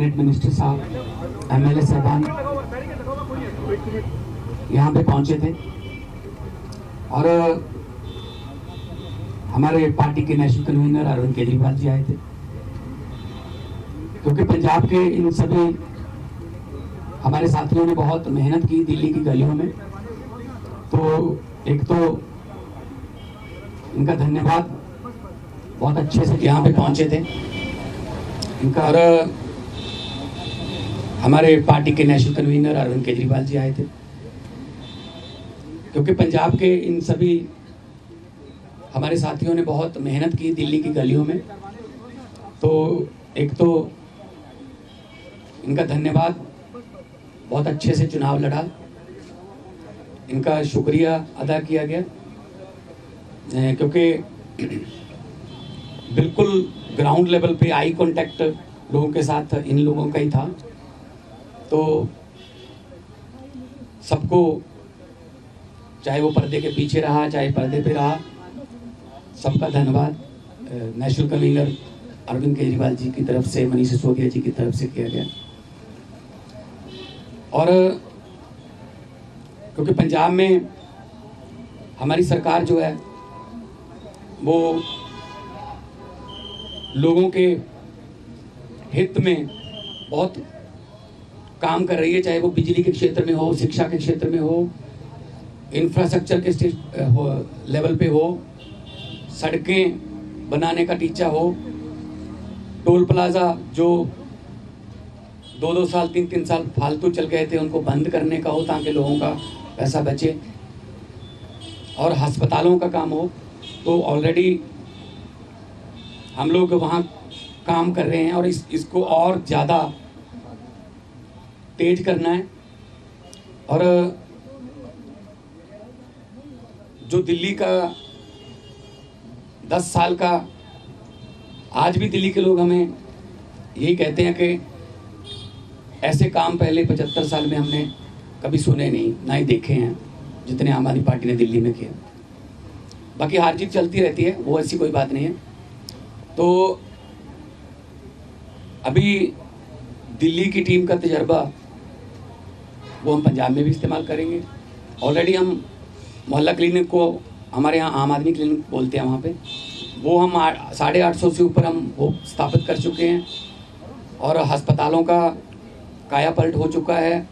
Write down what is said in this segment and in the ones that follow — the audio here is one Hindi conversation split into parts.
कैबिनेट मिनिस्टर साहब, एमएलए साहबान यहाँ पे पहुंचे थे और हमारे पार्टी के नेशनल कन्वीनर अरविंद केजरीवाल जी आए थे, क्योंकि पंजाब के इन सभी हमारे साथियों ने बहुत मेहनत की दिल्ली की गलियों में। तो एक तो इनका धन्यवाद, बहुत अच्छे से यहाँ पे पहुंचे थे इनका। और हमारे पार्टी के नेशनल कन्वीनर अरविंद केजरीवाल जी आए थे, क्योंकि पंजाब के इन सभी हमारे साथियों ने बहुत मेहनत की दिल्ली की गलियों में। तो एक तो इनका धन्यवाद, बहुत अच्छे से चुनाव लड़ा, इनका शुक्रिया अदा किया गया, क्योंकि बिल्कुल ग्राउंड लेवल पे आई कांटेक्ट लोगों के साथ इन लोगों का ही था। तो सबको, चाहे वो पर्दे के पीछे रहा चाहे पर्दे पे रहा, सबका धन्यवाद नेशनल कन्वीनर अरविंद केजरीवाल जी की तरफ से, मनीष सिसोदिया जी की तरफ से किया गया। और क्योंकि पंजाब में हमारी सरकार जो है वो लोगों के हित में बहुत काम कर रही है, चाहे वो बिजली के क्षेत्र में हो, शिक्षा के क्षेत्र में हो, इंफ्रास्ट्रक्चर के लेवल पे हो, सड़कें बनाने का टीचा हो, टोल प्लाजा जो 2-2 साल 3-3 साल फालतू चल गए थे उनको बंद करने का हो ताकि लोगों का पैसा बचे, और अस्पतालों का काम हो। तो ऑलरेडी हम लोग वहाँ काम कर रहे हैं और इसको और ज़्यादा तेज करना है। और जो दिल्ली का 10 साल का, आज भी दिल्ली के लोग हमें यही कहते हैं कि ऐसे काम पहले 75 साल में हमने कभी सुने नहीं, ना ही देखे हैं जितने आम आदमी पार्टी ने दिल्ली में किया। बाकी हार जीत चलती रहती है, वो ऐसी कोई बात नहीं है। तो अभी दिल्ली की टीम का तजर्बा वो हम पंजाब में भी इस्तेमाल करेंगे। ऑलरेडी हम मोहल्ला क्लिनिक को, हमारे यहाँ आम आदमी क्लिनिक बोलते हैं, वहाँ पे वो हम 850 से ऊपर हम वो स्थापित कर चुके हैं। और अस्पतालों का काया पलट हो चुका है,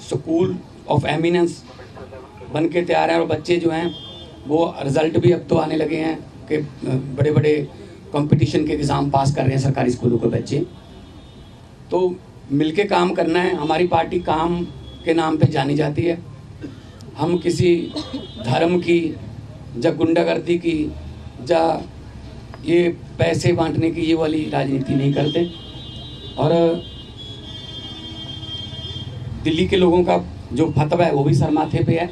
स्कूल ऑफ एमिनेंस बन के तैयार हैं, और बच्चे जो हैं वो रिज़ल्ट भी अब तो आने लगे हैं कि बड़े बड़े कंपटीशन के एग्ज़ाम पास कर रहे हैं सरकारी स्कूलों के बच्चे। तो मिलके काम करना है। हमारी पार्टी काम के नाम पे जानी जाती है, हम किसी धर्म की या गुंडागर्दी की या ये पैसे बांटने की ये वाली राजनीति नहीं करते। और दिल्ली के लोगों का जो फतवा है वो भी सर माथे पे है।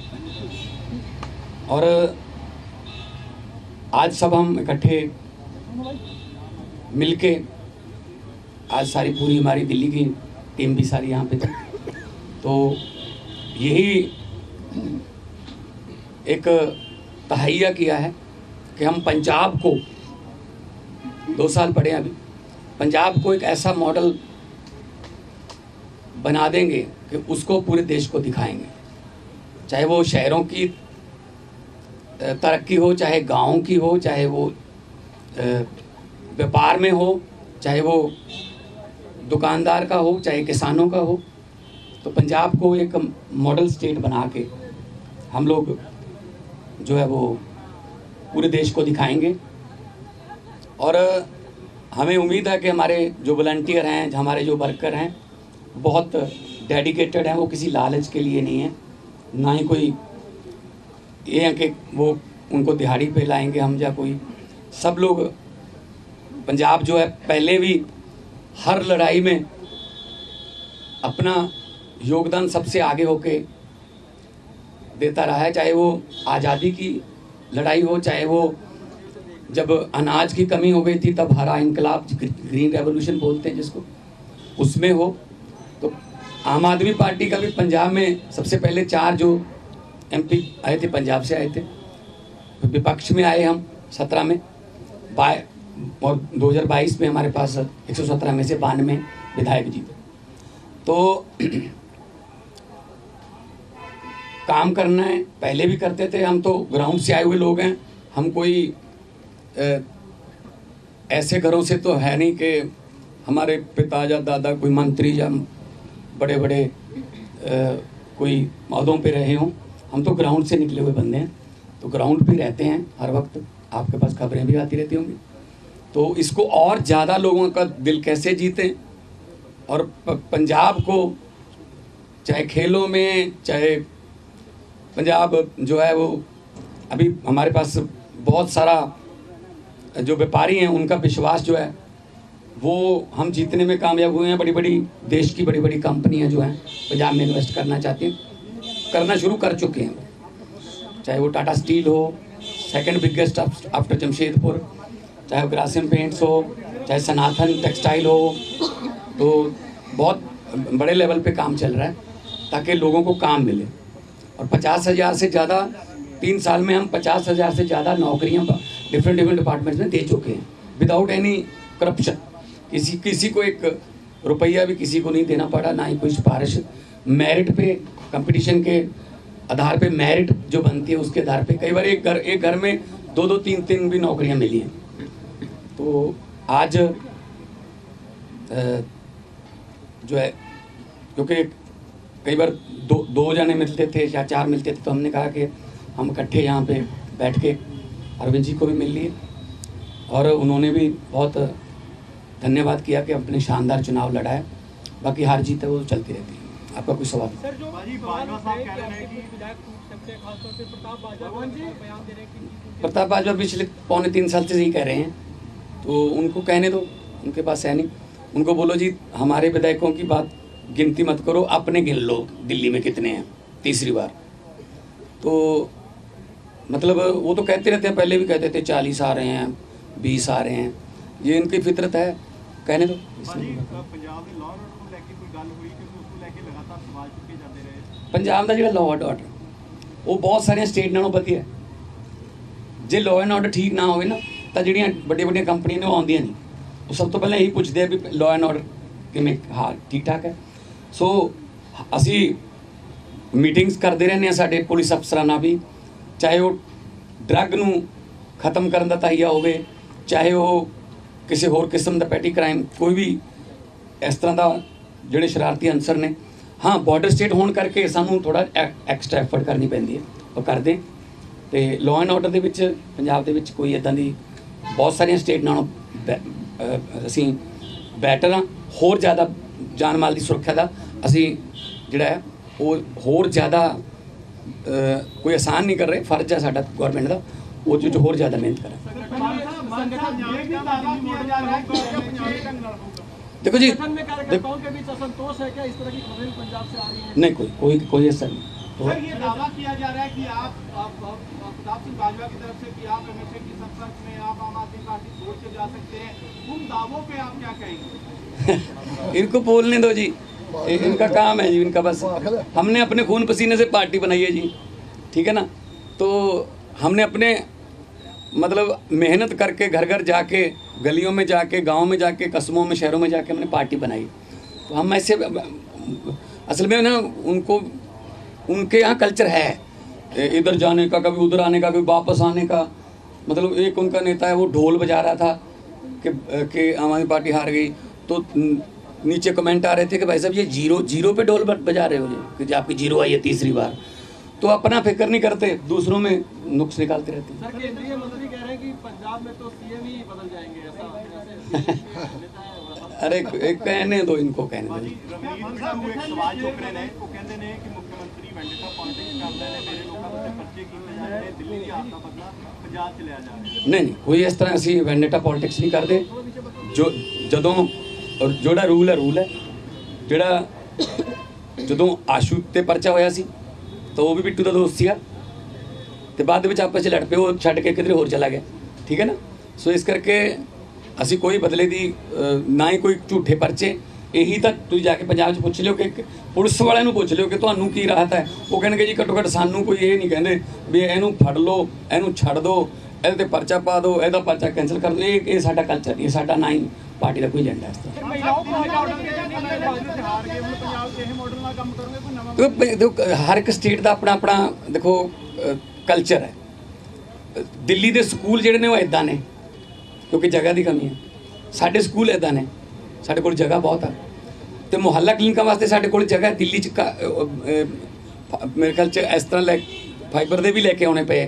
और आज सब हम इकट्ठे मिलके, आज सारी पूरी हमारी दिल्ली की टीम भी सारी यहाँ पे थी, तो यही एक तहैया किया है कि हम पंजाब को 2 साल पड़े अभी, पंजाब को एक ऐसा मॉडल बना देंगे कि उसको पूरे देश को दिखाएंगे। चाहे वो शहरों की तरक्की हो, चाहे गाँव की हो, चाहे वो व्यापार में हो, चाहे वो दुकानदार का हो, चाहे किसानों का हो। तो पंजाब को एक मॉडल स्टेट बना के हम लोग जो है वो पूरे देश को दिखाएंगे। और हमें उम्मीद है कि हमारे जो वॉलंटियर हैं, हमारे जो वर्कर हैं, बहुत डेडिकेटेड हैं। वो किसी लालच के लिए नहीं है, ना ही कोई ये है कि वो उनको दिहाड़ी पे लाएंगे हम, या कोई। सब लोग, पंजाब जो है पहले भी हर लड़ाई में अपना योगदान सबसे आगे होके देता रहा है, चाहे वो आज़ादी की लड़ाई हो, चाहे वो जब अनाज की कमी हो गई थी तब हरा इनकलाब, ग्रीन रेवोल्यूशन बोलते हैं जिसको, उसमें हो। तो आम आदमी पार्टी का भी पंजाब में सबसे पहले 4 जो MP आए थे पंजाब से आए थे, विपक्ष में आए हम 17 में, और 2022 में हमारे पास 117 में से 92 विधायक जीते। तो काम करना है, पहले भी करते थे, हम तो ग्राउंड से आए हुए लोग हैं। हम कोई ऐसे घरों से तो है नहीं कि हमारे पिता या दादा कोई मंत्री या बड़े बड़े कोई पदों पे रहे हों। हम तो ग्राउंड से निकले हुए बंदे हैं, तो ग्राउंड पे रहते हैं हर वक्त। आपके पास खबरें भी आती रहती होंगी। तो इसको और ज़्यादा लोगों का दिल कैसे जीतें, और पंजाब को चाहे खेलों में, चाहे पंजाब जो है वो अभी हमारे पास बहुत सारा जो व्यापारी हैं उनका विश्वास जो है वो हम जीतने में कामयाब हुए हैं। बड़ी बड़ी देश की बड़ी बड़ी कंपनियां जो हैं पंजाब में इन्वेस्ट करना चाहती हैं, करना शुरू कर चुके हैं। चाहे वो टाटा स्टील हो, सेकंड बिगेस्ट आफ्टर जमशेदपुर, चाहे वो ग्रासिम पेंट्स हो, चाहे सनातन टेक्सटाइल हो, तो बहुत बड़े लेवल पे काम चल रहा है ताकि लोगों को काम मिले। और 50,000 से ज़्यादा 3 साल में हम 50,000 से ज़्यादा नौकरियां डिफरेंट डिपार्टमेंट्स में दे चुके हैं विदाउट एनी करप्शन। किसी को एक रुपया भी किसी को नहीं देना पड़ा, ना ही कोई सिफारिश। मेरिट पे, कंपटीशन के आधार पे मेरिट जो बनती है उसके आधार पे कई बार एक घर में 2-2, 3-3 भी नौकरियां मिली हैं। तो आज जो है, क्योंकि कई बार दो जने मिलते थे या 4 मिलते थे, तो हमने कहा कि हम इकट्ठे यहाँ पे बैठ के अरविंद जी को भी मिल लिए, और उन्होंने भी बहुत धन्यवाद किया कि अपने शानदार चुनाव लड़ा है। बाकी हार जीत है वो चलती रहती है। आपका कोई सवाल? सर, जो बाजवा साहब कह रहे हैं कि विधायक टूट सकते हैं, खासतौर पे प्रताप बाजवा जी बयान दे रहे हैं कि प्रताप बाजवा पिछले 2.25 साल से यही कह रहे हैं, तो उनको कहने दो, उनके पास है नहीं। उनको बोलो जी हमारे विधायकों की बात गिनती मत करो, अपने गिन लो दिल्ली में कितने हैं तीसरी बार। तो मतलब वो तो कहते रहते हैं, पहले भी कहते थे 40 आ रहे हैं, 20 आ रहे हैं, ये इनकी फितरत है, कहने दो। पंजाब का जो लॉ एंड ऑर्डर वो बहुत सारिया स्टेट नालों वधिया। जे लॉ एंड ऑर्डर ठीक ना हो ना तो ਜਿਹੜੀਆਂ ਵੱਡੀਆਂ ਕੰਪਨੀਆਂ ਨੇ ਉਹ ਆਉਂਦੀਆਂ ਨਹੀਂ। ਉਹ ਸਭ ਤੋਂ ਪਹਿਲਾਂ ਇਹੀ ਪੁੱਛਦੇ ਆ ਵੀ ਲॉ ਐਂਡ ऑर्डर ਕਿਵੇਂ, ਹਾਂ ਠੀਕ ਠਾਕ ਹੈ। ਸੋ ਅਸੀਂ ਮੀਟਿੰਗਸ ਕਰਦੇ ਰਹਿੰਦੇ ਹਾਂ ਸਾਡੇ ਪੁਲਿਸ ਅਫਸਰਾਂ ਨਾਲ ਵੀ, ਚਾਹੇ ਉਹ ਡਰੱਗ ਨੂੰ ਖਤਮ ਕਰਨ ਦਾ ਤਾਈਆ ਹੋਵੇ, ਚਾਹੇ ਉਹ ਕਿਸੇ ਹੋਰ ਕਿਸਮ ਦਾ ਪੈਟੀ ਕ੍ਰਾइम, कोई भी इस तरह का ਜਿਹੜੇ शरारती अंसर ने। हाँ बॉर्डर स्टेट होने करके सानू थोड़ा एक्सट्रा एफर्ट करनी पैंदी है, वो करते। तो लॉ एंड ऑर्डर के पंजाब के कोई इदां दी बहुत सारिया स्टेट नालों असी बैटर हाँ। होर ज़्यादा जान माल की सुरक्षा का असी जिहड़ा है वो होर ज़्यादा कोई आसान नहीं कर रहे। फर्ज है साडा गौरमेंट का वो जो होर ज़्यादा मेहनत करें। देखो जी, नहीं कोई ऐसा नहीं। सर, ये दावा किया जा रहा है कि आप प्रताप सिंह बाजवा की तरफ से कि आप हमेशा की संपर्क में आप आम आदमी पार्टी छोड़ के जा सकते हैं, उन दावों पे आप क्या कहेंगे? इनको बोलने दो जी, इनका काम है जी, इनका बस। हमने अपने खून पसीने से पार्टी बनाई है जी, ठीक है ना। तो हमने अपने मतलब मेहनत करके घर घर जाके, गलियों में जाके, गांव में जाके, कस्बों में, शहरों में जाके हमने पार्टी बनाई। तो हम ऐसे असल में ना उनको उनके यहाँ कल्चर है इधर जाने का, कभी उधर आने का, कभी वापस आने का। मतलब एक उनका नेता है वो ढोल बजा रहा था कि आम आदमी पार्टी हार गई, तो नीचे कमेंट आ रहे थे कि भाई साहब ये जीरो पे ढोल बजा रहे हो जी, कि आपकी जीरो आई है तीसरी बार। तो अपना फिक्र नहीं करते, दूसरों में नुक्स निकालते रहते। सर, केंद्रीय मंत्री कह रहे हैं कि पंजाब में तो सीएम ही बदल जाएंगे, ऐसा अरे एक कहने दो, इनको कहने दो। नहीं कोई इस तरह असी वेंडेटा पॉलिटिक्स नहीं करते। जो जदों और जोड़ा रूल है जोड़ा जदों आशू ते परचा होया सी तो वो भी बिट्टू का दोस्त सीगा, तो बाद में आपस लड़ पे वो छड़ के किधरे होर चला गया, ठीक है ना। सो इस करके असी कोई बदले दी ना ही कोई झूठे परचे। यही तक तुम जाके पंजाब च पुछ लियो कि पुलिस वाले नूं पुछ लियो कि तुहानूं की राहत है, वो कहणगे जी घट्टो घट्ट सानूं कोई ये नहीं कहंदे भी इहनूं फड़ लो, इहनूं छड़ दो, ਇਹਦੇ ਤੇ ਪਰਚਾ ਪਾ ਦਿਓ, ਇਹਦਾ ਪਰਚਾ ਕੈਂਸਲ ਕਰ ਦਿਓ। ਇਹ ਸਾਡਾ ਕਲਚਰ ਨਹੀਂ, ਸਾਡਾ ਨਾ ਹੀ ਪਾਰਟੀ ਦਾ ਕੋਈ ਏਜੰਡਾ ਇਸ ਤਰ੍ਹਾਂ। महिलाओं को हार गए हम पंजाब के मॉडल ना काम करोगे कोई नवा देखो हर एक स्टेट का अपना अपना देखो कल्चर है। दिल्ली के स्कूल जिहड़े ने वो इदां ने क्योंकि जगह की कमी है। साडे स्कूल इदां ने, साडे कोल जगह बहुत है। तो मुहल्ला क्लिनिकां वास्ते साडे कोल जगह है। दिल्ली मेरे ख्याल च इस तरह फाइबर दे भी लैके आने पे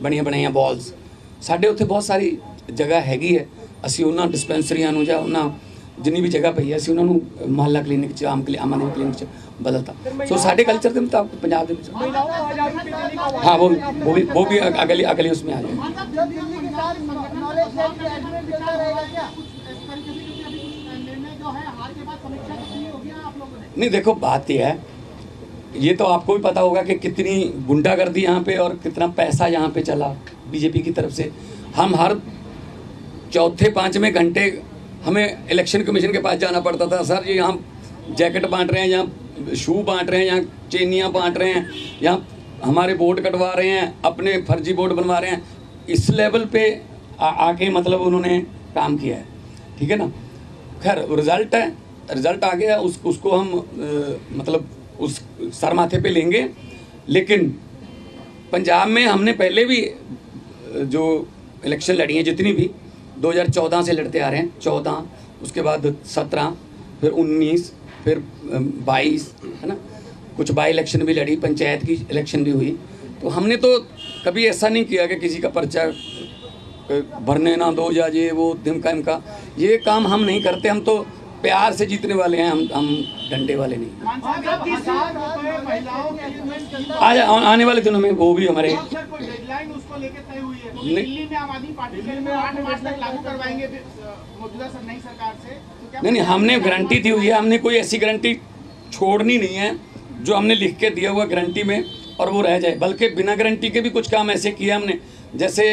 बनिया बनाइया बॉल्स। साडे उत्थे बहुत सारी जगह हैगी है। ਅਸੀਂ ਉਹਨਾਂ ਡਿਸਪੈਂਸਰੀਆਂ ਨੂੰ ਜਾਂ ਉਹਨਾਂ ਜਿੰਨੀ ਵੀ ਜਗ੍ਹਾ ਪਈ ਹੈ ਅਸੀਂ ਉਹਨਾਂ ਨੂੰ ਮੁਹੱਲਾ ਕਲੀਨਿਕ 'ਚ ਆਮ ਆਦਮੀ ਕਲੀਨਿਕ 'ਚ ਬਦਲਤਾ। ਸੋ ਸਾਡੇ ਕਲਚਰ ਦੇ ਮੁਤਾਬਕ ਪੰਜਾਬ ਦੇ ਵਿੱਚ हाँ वो भी अगली उसमें आ जाए। नहीं देखो बात यह है, ये तो आपको भी पता होगा कि कितनी गुंडागर्दी यहाँ पे और कितना पैसा यहाँ पे चला बीजेपी की तरफ से। हम हर चौथे पाँचवें घंटे हमें इलेक्शन कमीशन के पास जाना पड़ता था। सर ये यहाँ जैकेट बांट रहे हैं, यहाँ शू बांट रहे हैं, यहाँ चेनियाँ बांट रहे हैं, यहाँ हमारे वोट कटवा रहे हैं, अपने फर्जी वोट बनवा रहे हैं। इस लेवल पे आके मतलब उन्होंने काम किया है, ठीक है ना। खैर रिज़ल्ट है, रिज़ल्ट आ गया, उसको हम मतलब उस सर माथे पे लेंगे। लेकिन पंजाब में हमने पहले भी जो इलेक्शन लड़ी हैं जितनी भी 2014 से लड़ते आ रहे हैं, 14 उसके बाद 17 फिर 19 फिर 22 है ना। कुछ बाई इलेक्शन भी लड़ी, पंचायत की इलेक्शन भी हुई। तो हमने तो कभी ऐसा नहीं किया कि किसी का पर्चा भरने ना दो या ये वो धमका इमका, ये काम हम नहीं करते। हम तो प्यार से जीतने वाले हैं, हम डंडे वाले नहीं। आज आने वाले दिनों में वो भी हमारे उसको लेके तय हुई है। दिल्ली में आम आदमी पार्टी में 8 मार्च तक लागू करवाएंगे मौजूदा नई सरकार से। तो नहीं हमने गारंटी दी हुई है, हमने कोई ऐसी गारंटी छोड़नी नहीं है जो हमने लिख के दिया हुआ गारंटी में और वो रह जाए। बल्कि बिना गारंटी के भी कुछ काम ऐसे किया हमने, जैसे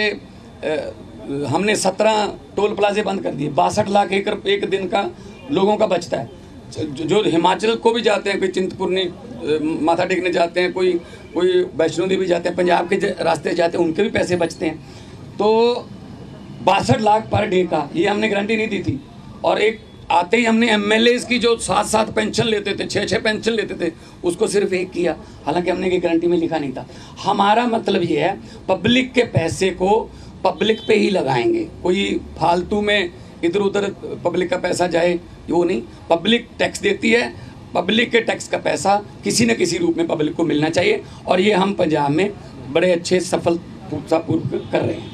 हमने 17 टोल प्लाजे बंद कर दिए। 62 लाख एकड़ एक दिन का लोगों का बचता है। जो हिमाचल को भी जाते हैं, कोई चिंतपूर्णी माथा टेकने जाते हैं, कोई वैष्णो देवी जाते हैं, पंजाब के रास्ते जाते हैं, उनके भी पैसे बचते हैं। तो 62 लाख पर डे का ये हमने गारंटी नहीं दी थी। और एक आते ही हमने MLAs की जो 7-7 पेंशन लेते थे, 6-6 पेंशन लेते थे, उसको सिर्फ एक किया। हालांकि हमने ये गारंटी में लिखा नहीं था। हमारा मतलब ये है पब्लिक के पैसे को पब्लिक पे ही लगाएंगे। कोई फालतू में इधर उधर पब्लिक का पैसा जाए वो नहीं। पब्लिक टैक्स देती है, पब्लिक के टैक्स का पैसा किसी न किसी रूप में पब्लिक को मिलना चाहिए। और ये हम पंजाब में बड़े अच्छे सफलतापूर्वक कर रहे हैं।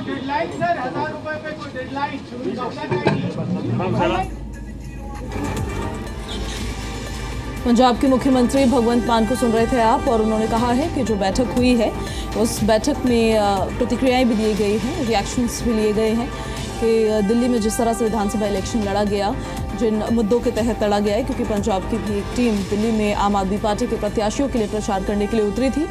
डेडलाइन सर, 1000 रुपए पे कोई डेडलाइन पंजाब के मुख्यमंत्री भगवंत मान को सुन रहे थे आप, और उन्होंने कहा है कि जो बैठक हुई है उस बैठक में प्रतिक्रियाएं भी दी गई हैं, रिएक्शंस भी लिए गए हैं कि दिल्ली में जिस तरह से विधानसभा इलेक्शन लड़ा गया, जिन मुद्दों के तहत लड़ा गया है, क्योंकि पंजाब की भी एक टीम दिल्ली में आम आदमी पार्टी के प्रत्याशियों के लिए प्रचार करने के लिए उतरी थी।